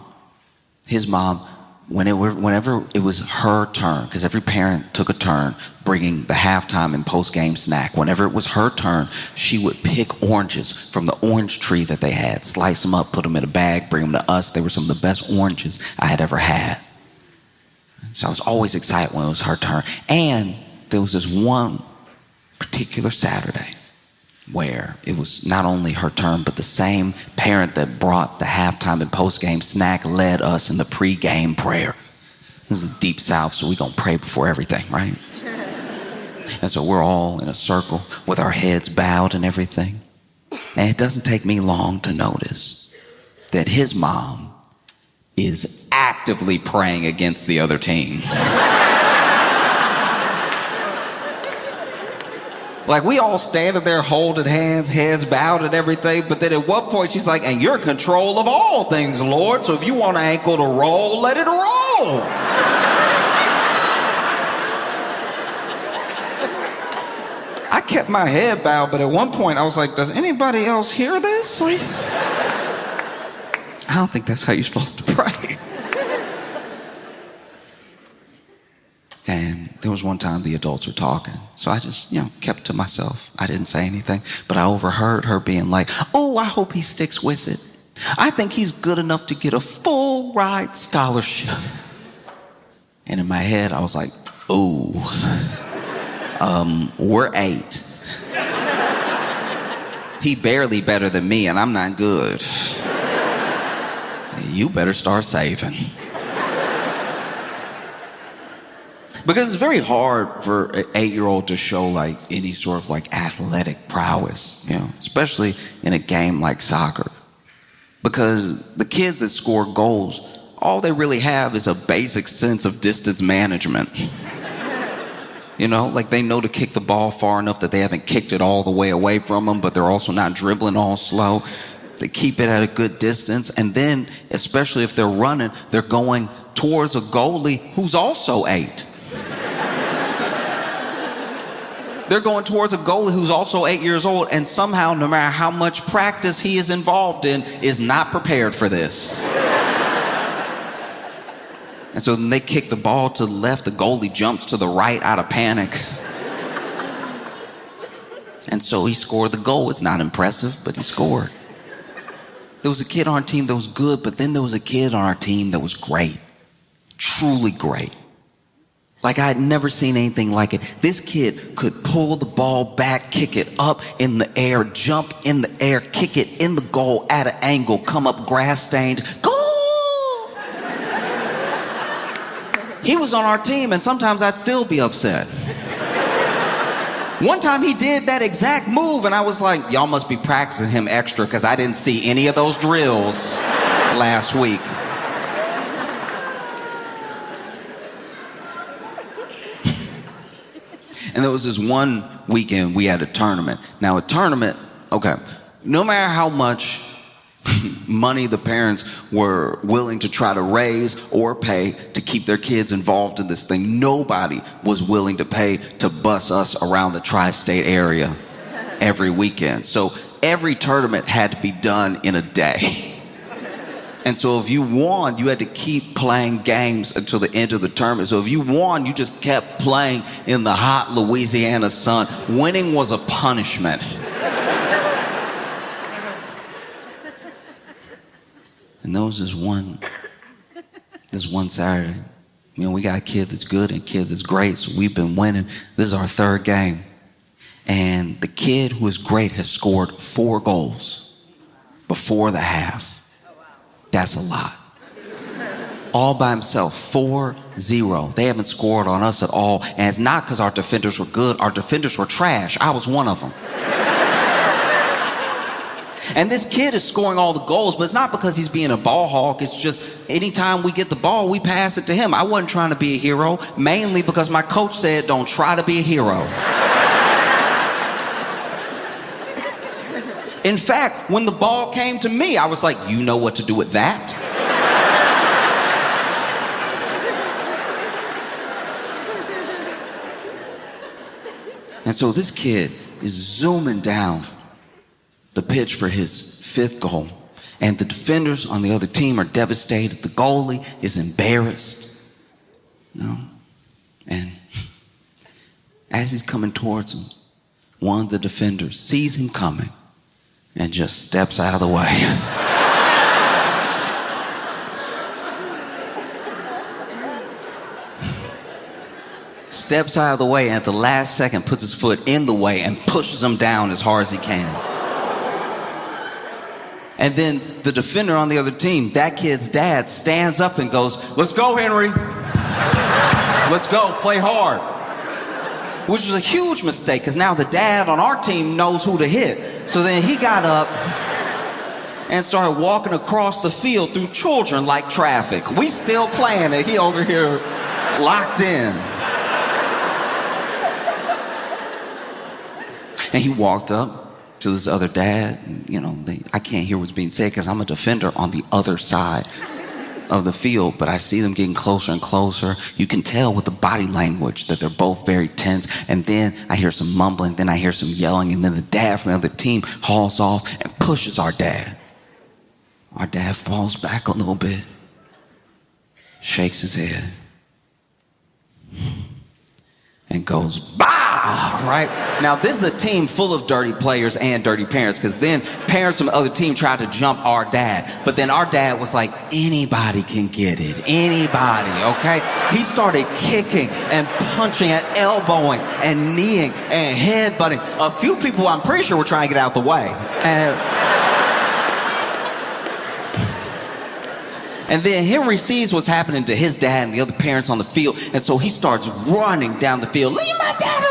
whenever it was her turn, because every parent took a turn bringing the halftime and post-game snack. Whenever it was her turn, she would pick oranges from the orange tree that they had, slice them up, put them in a bag, bring them to us. They were some of the best oranges I had ever had. So I was always excited when it was her turn. And there was this one particular Saturday where it was not only her turn, but the same parent that brought the halftime and post-game snack led us in the pre-game prayer. This is the Deep South, so we're going to pray before everything, right? And so we're all in a circle with our heads bowed and everything. And it doesn't take me long to notice that his mom is actively praying against the other team. Like, we all standing there holding hands, heads bowed and everything, but then at one point she's like, and you're in control of all things, Lord, so if you want an ankle to roll, let it roll. I kept my head bowed, but at one point I was like, does anybody else hear this? Please? I don't think that's how you're supposed to pray. And there was one time the adults were talking, so I just, kept to myself. I didn't say anything, but I overheard her being like, oh, I hope he sticks with it. I think he's good enough to get a full ride scholarship. And in my head, I was like, ooh, we're 8. He barely better than me, and I'm not good. So you better start saving. Because it's very hard for an 8-year-old to show like any sort of like athletic prowess, especially in a game like soccer. Because the kids that score goals, all they really have is a basic sense of distance management. Like they know to kick the ball far enough that they haven't kicked it all the way away from them, but they're also not dribbling all slow. They keep it at a good distance. And then, especially if they're running, they're going towards a goalie who's also 8. They're going towards a goalie who's also 8 years old, and somehow, no matter how much practice he is involved in, is not prepared for this. And so then they kick the ball to the left, the goalie jumps to the right out of panic. And so he scored the goal. It's not impressive, but he scored. There was a kid on our team that was good, but then there was a kid on our team that was great. Truly great. Like I had never seen anything like it. This kid could pull the ball back, kick it up in the air, jump in the air, kick it in the goal at an angle, come up grass stained, goal! He was on our team, and sometimes I'd still be upset. One time he did that exact move, and I was like, y'all must be practicing him extra because I didn't see any of those drills last week. And there was this one weekend we had a tournament. Now a tournament, okay, no matter how much money the parents were willing to try to raise or pay to keep their kids involved in this thing, nobody was willing to pay to bus us around the tri-state area every weekend. So every tournament had to be done in a day. And so if you won, you had to keep playing games until the end of the tournament. So if you won, you just kept playing in the hot Louisiana sun. Winning was a punishment. And there was this one Saturday. We got a kid that's good and a kid that's great, so we've been winning. This is our third game. And the kid who is great has scored 4 goals before the half. That's a lot. All by himself, 4-0. They haven't scored on us at all. And it's not because our defenders were good. Our defenders were trash. I was one of them. And this kid is scoring all the goals, but it's not because he's being a ball hawk. It's just anytime we get the ball, we pass it to him. I wasn't trying to be a hero, mainly because my coach said, don't try to be a hero. In fact, when the ball came to me, I was like, you know what to do with that? And so this kid is zooming down the pitch for his 5th goal. And the defenders on the other team are devastated. The goalie is embarrassed. And as he's coming towards him, one of the defenders sees him coming and just steps out of the way. Steps out of the way and at the last second puts his foot in the way and pushes him down as hard as he can. And then the defender on the other team, that kid's dad, stands up and goes, let's go, Henry. Let's go, play hard. Which was a huge mistake because now the dad on our team knows who to hit. So then he got up and started walking across the field through children like traffic. We still playing it. He over here locked in. And he walked up to this other dad. And, I can't hear what's being said because I'm a defender on the other side of the field, but I see them getting closer and closer. You can tell with the body language that they're both very tense. And then I hear some mumbling, then I hear some yelling, and then the dad from the other team hauls off and pushes our dad. Our dad falls back a little bit, shakes his head, and goes, bah! Right? Now, this is a team full of dirty players and dirty parents, because then parents from the other team tried to jump our dad. But then our dad was like, anybody can get it. Anybody, okay? He started kicking and punching and elbowing and kneeing and headbutting. A few people, I'm pretty sure, were trying to get out the way. And then Henry sees what's happening to his dad and the other parents on the field, and so he starts running down the field. Leave my dad alone!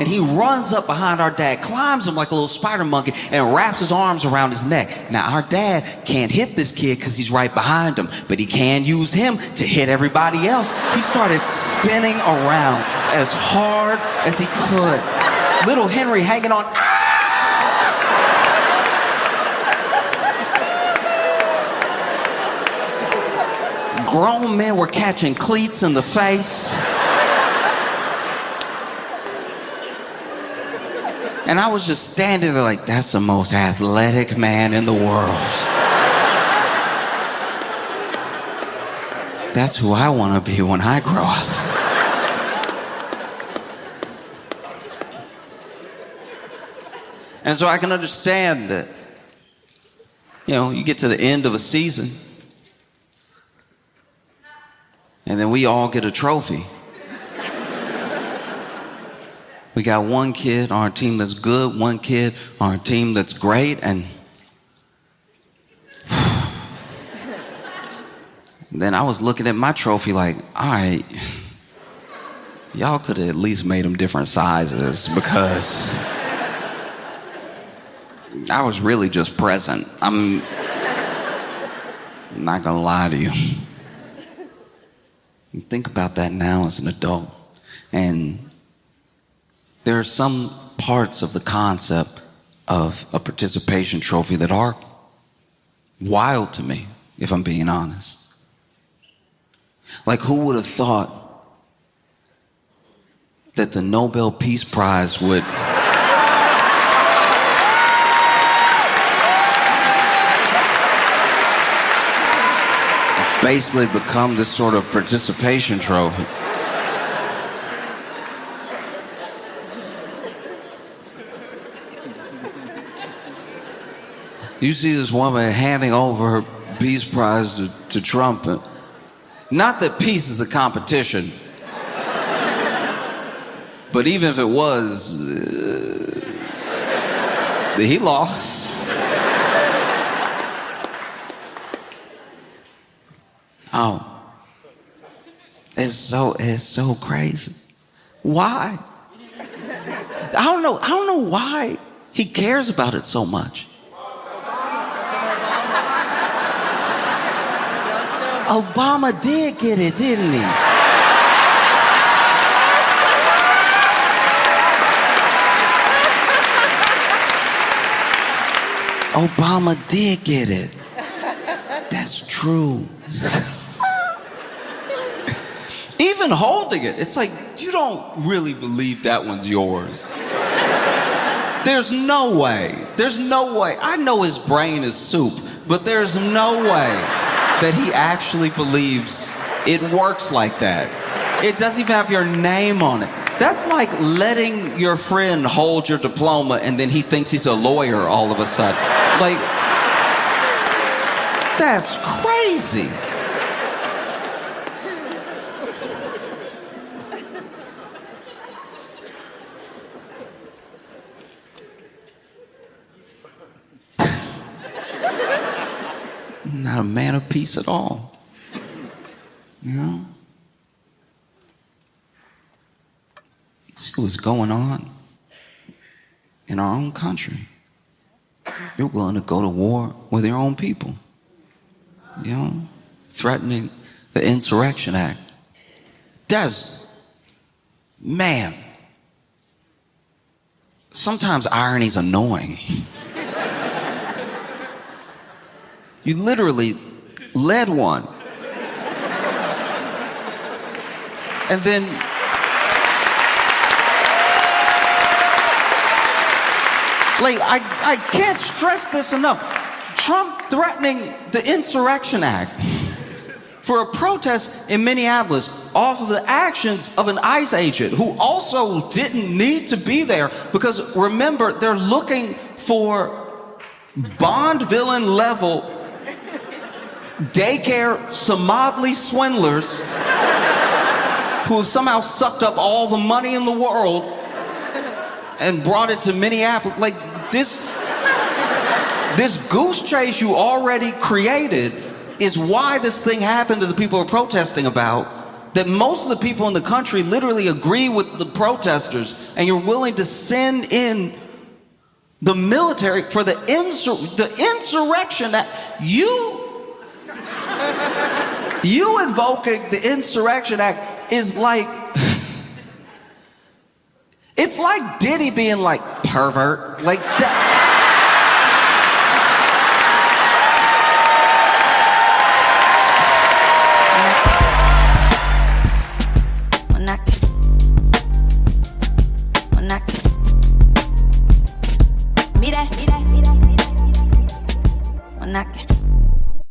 And he runs up behind our dad, climbs him like a little spider monkey, and wraps his arms around his neck. Now, our dad can't hit this kid because he's right behind him, but he can use him to hit everybody else. He started spinning around as hard as he could. Little Henry hanging on. Grown men were catching cleats in the face. And I was just standing there like, that's the most athletic man in the world. That's who I want to be when I grow up. And so I can understand that, you get to the end of a season, and then we all get a trophy. We got one kid on our team that's good, one kid on our team that's great, and then I was looking at my trophy like, all right, y'all could have at least made them different sizes, because I was really just present. I'm not gonna lie to you. You think about that now as an adult, and there are some parts of the concept of a participation trophy that are wild to me, if I'm being honest. Like, who would have thought that the Nobel Peace Prize would basically become this sort of participation trophy. You see this woman handing over her peace prize to Trump. Not that peace is a competition, but even if it was, he lost. Oh, it's so crazy. Why? I don't know why he cares about it so much. Obama did get it, didn't he? Obama did get it. That's true. Even holding it, it's like, you don't really believe that one's yours. There's no way. There's no way. I know his brain is soup, but there's no way that he actually believes it works like that. It doesn't even have your name on it. That's like letting your friend hold your diploma and then he thinks he's a lawyer all of a sudden. Like, that's crazy. Not a man of peace at all. You know? See what's going on in our own country. You're willing to go to war with your own people. You know? Threatening the Insurrection Act. That's, man. Sometimes irony's annoying. You literally led one. And then like, I can't stress this enough. Trump threatening the Insurrection Act for a protest in Minneapolis off of the actions of an ICE agent who also didn't need to be there, because remember, they're looking for Bond villain level daycare Somali swindlers who have somehow sucked up all the money in the world and brought it to Minneapolis. Like, this goose chase you already created is why this thing happened that the people are protesting about, that most of the people in the country literally agree with the protesters, and you're willing to send in the military for the insurrection that you invoking the Insurrection Act is like, it's like Diddy being like, pervert. Like that.